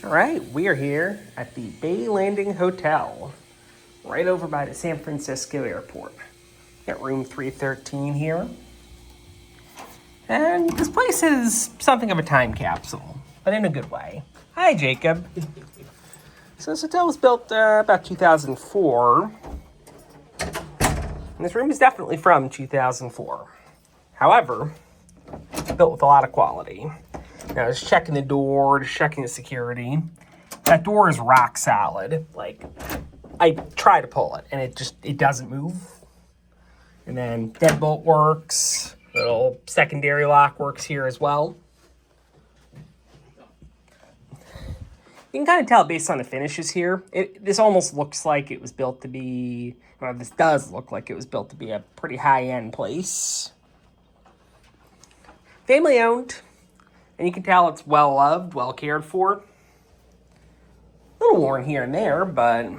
All right, we are here at the Bay Landing Hotel, right over by the San Francisco airport. Got room 313 here. And this place is something of a time capsule, but in a good way. Hi, Jacob. So this hotel was built about 2004. And this room is definitely from 2004. However, built with a lot of quality. Now, just checking the door, just checking the security. That door is rock solid. Like, I try to pull it, and it doesn't move. And then deadbolt works. Little secondary lock works here as well. You can kind of tell based on the finishes here. This almost looks like it was built to be, well, this does look like it was built to be a pretty high-end place. Family owned, and you can tell it's well loved, well cared for. A little worn here and there, but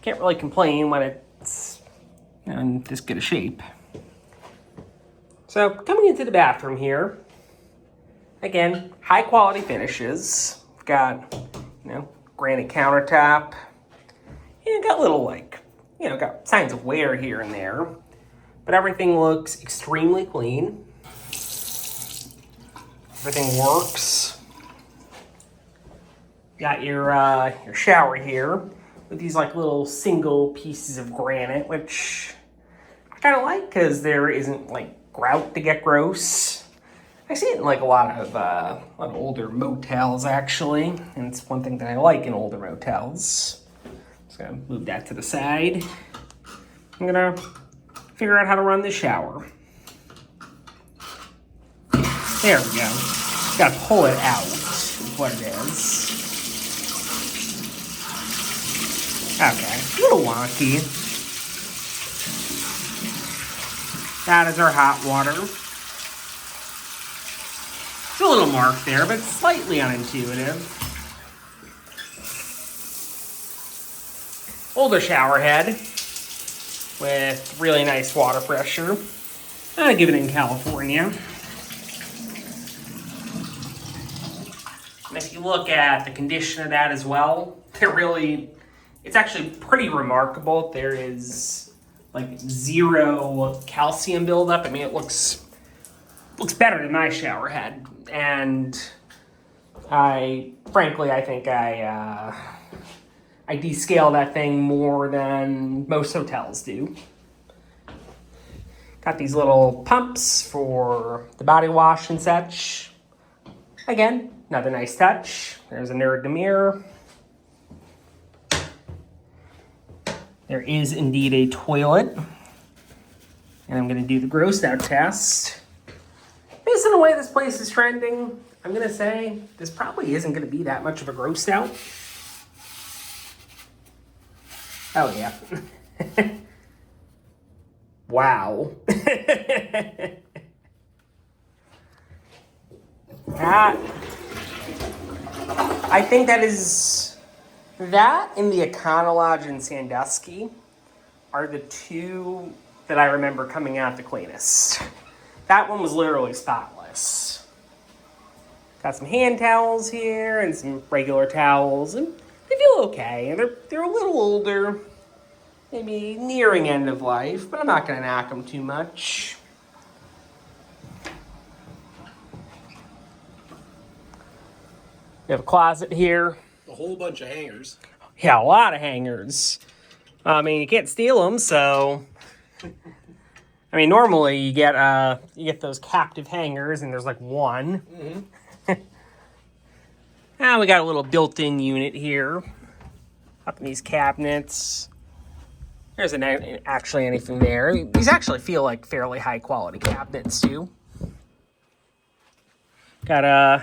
can't really complain when it's in this good a shape. So coming into the bathroom here, again, high quality finishes. We've got, granite countertop. Got little got signs of wear here and there, but everything looks extremely clean. Everything works. Got your shower here with these little single pieces of granite, which I kind of like because there isn't grout to get gross. I see it in a lot of older motels actually, and it's one thing that I like in older motels. Just gonna move that to the side. I'm gonna figure out how to run this shower. There we go. Gotta pull it out, is what it is. Okay, a little wonky. That is our hot water. It's a little mark there, but slightly unintuitive. Older shower head with really nice water pressure. I'm gonna give it in California. And if you look at the condition of that as well, it's actually pretty remarkable. There is zero calcium buildup. I mean, it looks better than my shower head. And I think I descale that thing more than most hotels do. Got these little pumps for the body wash and such. Again, another nice touch. There's a mirror to mirror. There is indeed a toilet. And I'm going to do the grossed out test. Based on the way this place is trending, I'm going to say this probably isn't going to be that much of a grossed out. Oh, yeah. Wow. I think that and the Econolodge in Sandusky are the two that I remember coming out the cleanest. That one was literally spotless. Got some hand towels here and some regular towels, and they feel okay. They're a little older, maybe nearing end of life, but I'm not going to knock them too much. We have a closet here. A whole bunch of hangers. Yeah, a lot of hangers. I mean, you can't steal them, so... I mean, normally you get those captive hangers, and there's one. Mm-hmm. Now we got a little built-in unit here. Up in these cabinets. There's actually anything there. These actually feel like fairly high-quality cabinets, too. Got a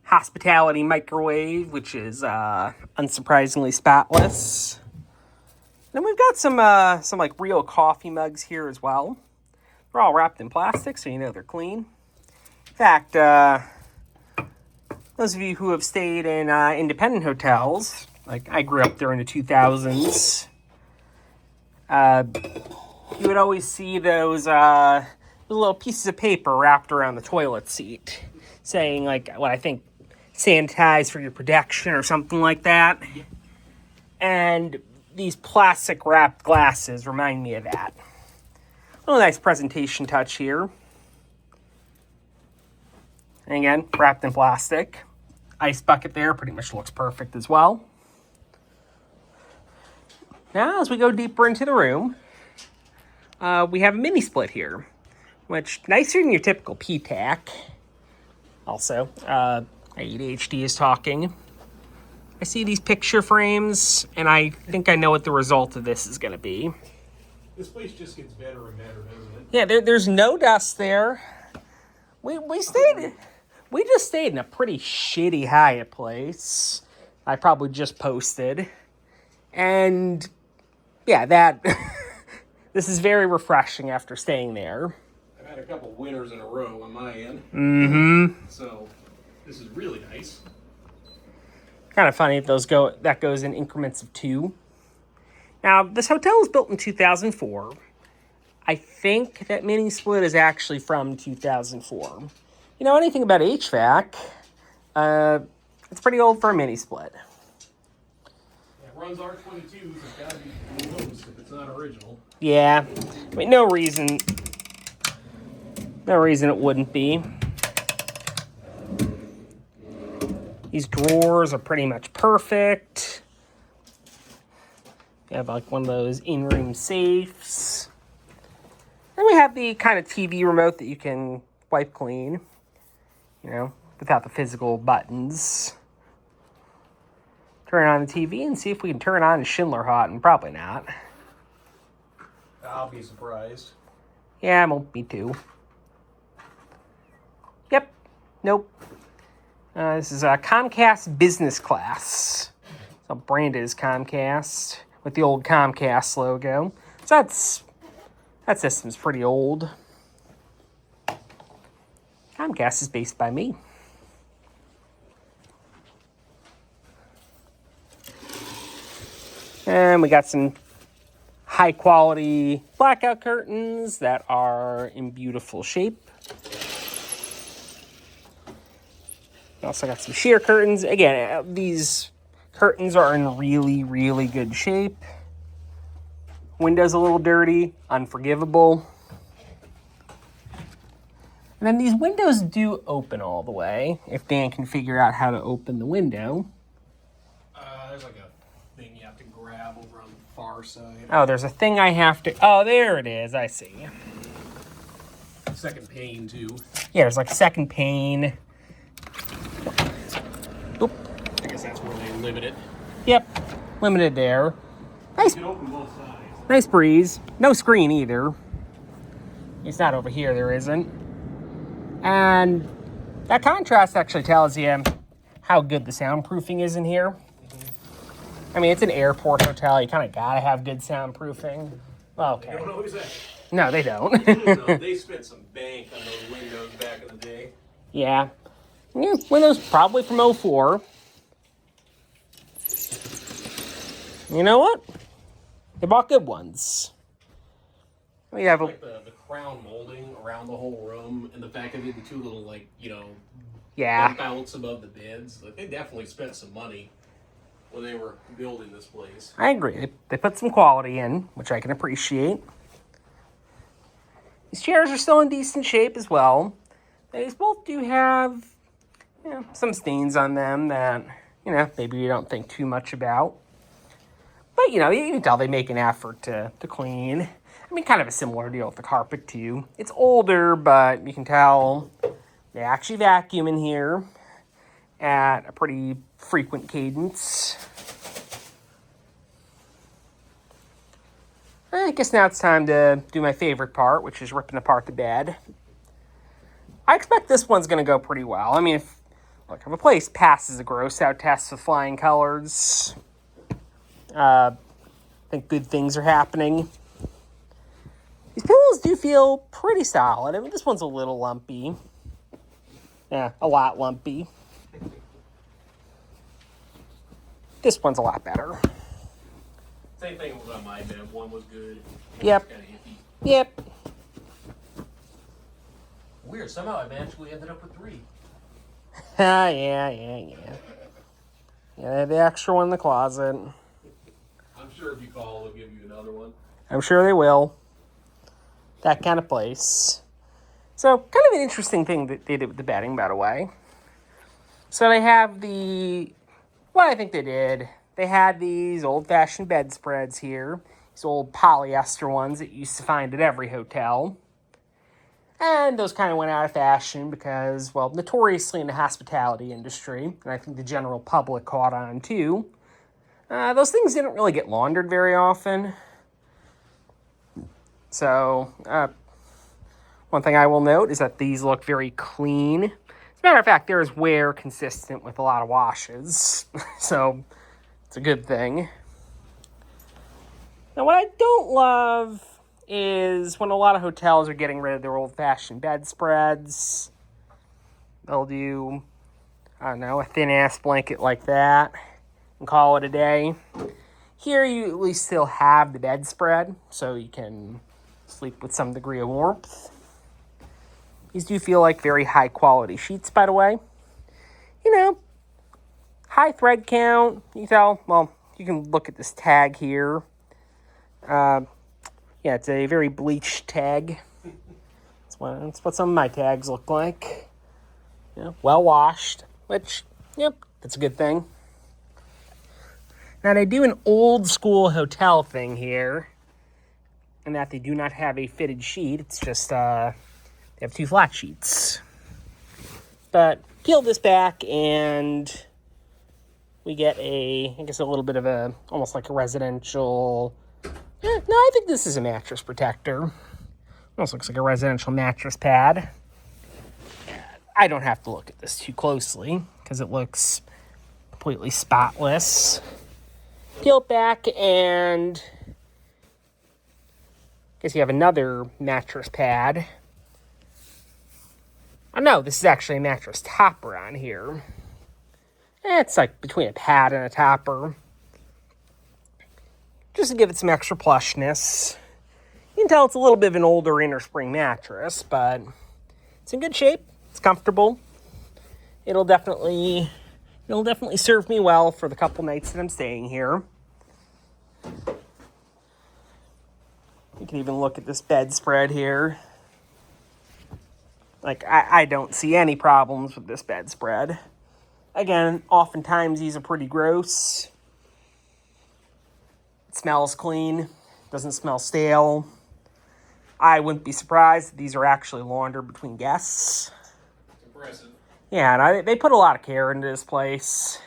hospitality microwave, which is unsurprisingly spotless. Then we've got some real coffee mugs here as well. They're all wrapped in plastic, so they're clean. In fact, those of you who have stayed in independent hotels, I grew up during the 2000s, you would always see those little pieces of paper wrapped around the toilet seat, saying what I think sanitize for your protection or something like that. And these plastic wrapped glasses remind me of that. A little nice presentation touch here. And again, wrapped in plastic. Ice bucket there pretty much looks perfect as well. Now, as we go deeper into the room, we have a mini split here, which nicer than your typical P-TAC. Also, ADHD is talking. I see these picture frames, and I think I know what the result of this is going to be. This place just gets better and better, doesn't it? Yeah, there's no dust there. We just stayed in a pretty shitty Hyatt place. I probably just posted. And yeah, this is very refreshing after staying there. I've had a couple winners in a row on my end. Mm-hmm. So this is really nice. Kind of funny if that goes in increments of 2. Now, this hotel was built in 2004. I think that mini split is actually from 2004. You know anything about HVAC? It's pretty old for a mini split. It runs R22s. It's got to be close if it's not original. Yeah, I mean, no reason it wouldn't be. These drawers are pretty much perfect. You have like one of those in-room safes. Then we have the kind of TV remote that you can wipe clean, you know, without the physical buttons. Turn on the TV and see if we can turn on Schindler Hot, and probably not. I'll be surprised. Yeah, I won't be too. Yep. Nope. This is a Comcast Business Class. So branded as Comcast with the old Comcast logo. So that system's pretty old. Comcast is based by me. And we got some high quality blackout curtains that are in beautiful shape. We also got some sheer curtains. Again, these curtains are in really, really good shape. Windows a little dirty, unforgivable. And then these windows do open all the way, if Dan can figure out how to open the window. There's like a thing you have to grab over on the far side. Oh, there's a thing I have to... Oh, there it is. I see. Second pane, too. Yeah, there's like a second pane. Oop. I guess that's where they limit it. Yep. Limited there. Nice. You can open both sides. Nice breeze. No screen either. It's not over here. There isn't. And that contrast actually tells you how good the soundproofing is in here. I mean, it's an airport hotel. You kind of got to have good soundproofing. Well, okay. They don't always have. No, they don't. No, they spent some bank on those windows back in the day. Yeah. Windows probably from 04. You know what? They bought good ones. We have like the crown molding around the whole room, and the fact of it, the two little, like, you know, yeah, mounts above the beds. Like, they definitely spent some money when they were building this place. I agree. They put some quality in, which I can appreciate. These chairs are still in decent shape as well. These both do have, you know, some stains on them that, you know, maybe you don't think too much about. But, you know, you can tell they make an effort to clean. I mean, kind of a similar deal with the carpet, too. It's older, but you can tell they actually vacuum in here at a pretty frequent cadence. I guess now it's time to do my favorite part, which is ripping apart the bed. I expect this one's going to go pretty well. I mean, if a place passes the gross out test with flying colors, I think good things are happening. These pillows do feel pretty solid. I mean, this one's a little lumpy. Yeah, a lot lumpy. This one's a lot better. Same thing with my bed. One was good. Yep. Kind of iffy. Yep. Weird. Somehow I magically ended up with 3. Yeah. Yeah, the extra one in the closet. I'm sure if you call, they'll give you another one. I'm sure they will. That kind of place. So, kind of an interesting thing that they did with the bedding, by the way. So they have what I think they did, they had these old-fashioned bedspreads here. These old polyester ones that you used to find at every hotel. And those kind of went out of fashion because, well, notoriously in the hospitality industry, and I think the general public caught on too, those things didn't really get laundered very often. So, one thing I will note is that these look very clean. As a matter of fact, there is wear consistent with a lot of washes. So, it's a good thing. Now, what I don't love is when a lot of hotels are getting rid of their old-fashioned bedspreads. They'll do, I don't know, a thin-ass blanket like that and call it a day. Here, you at least still have the bedspread, so you can sleep with some degree of warmth. These do feel like very high-quality sheets, by the way. You know, high thread count. You can tell, well, you can look at this tag here. Yeah, it's a very bleached tag. That's what some of my tags look like. Yeah, well washed, which, yep, that's a good thing. Now, they do an old school hotel thing here, in that they do not have a fitted sheet. It's just, they have two flat sheets. But peel this back and we get I guess a little bit of almost like a residential. No, I think this is a mattress protector. Almost looks like a residential mattress pad. I don't have to look at this too closely because it looks completely spotless. Peel it back and I guess you have another mattress pad. Oh no, this is actually a mattress topper on here. It's like between a pad and a topper. Just to give it some extra plushness. You can tell it's a little bit of an older inner spring mattress, but it's in good shape. It's comfortable. It'll definitely serve me well for the couple nights that I'm staying here. You can even look at this bedspread here. Like, I don't see any problems with this bedspread. Again, oftentimes these are pretty gross. It smells clean. Doesn't smell stale. I wouldn't be surprised if these are actually laundered between guests. It's impressive. Yeah, and they put a lot of care into this place.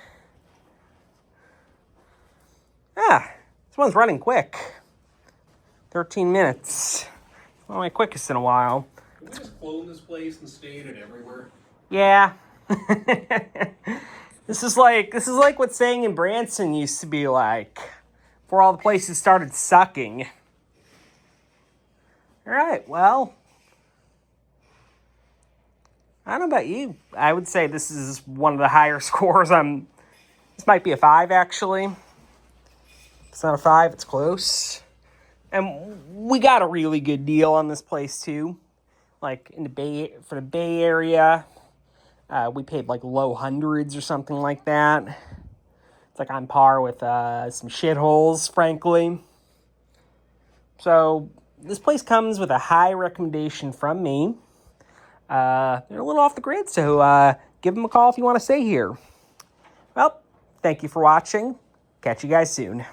This one's running quick. 13 minutes. One of my quickest in a while. Can we just clone this place and stain it everywhere? Yeah. This is like what staying in Branson used to be like before all the places started sucking. All right, well, I don't know about you. I would say this is one of the higher scores. This might be a 5, actually. If it's not a 5, it's close. And we got a really good deal on this place, too. Like, for the Bay Area, we paid, like, low hundreds or something like that. It's, like, on par with some shitholes, frankly. So, this place comes with a high recommendation from me. They're a little off the grid, so give them a call if you want to stay here. Well, thank you for watching. Catch you guys soon.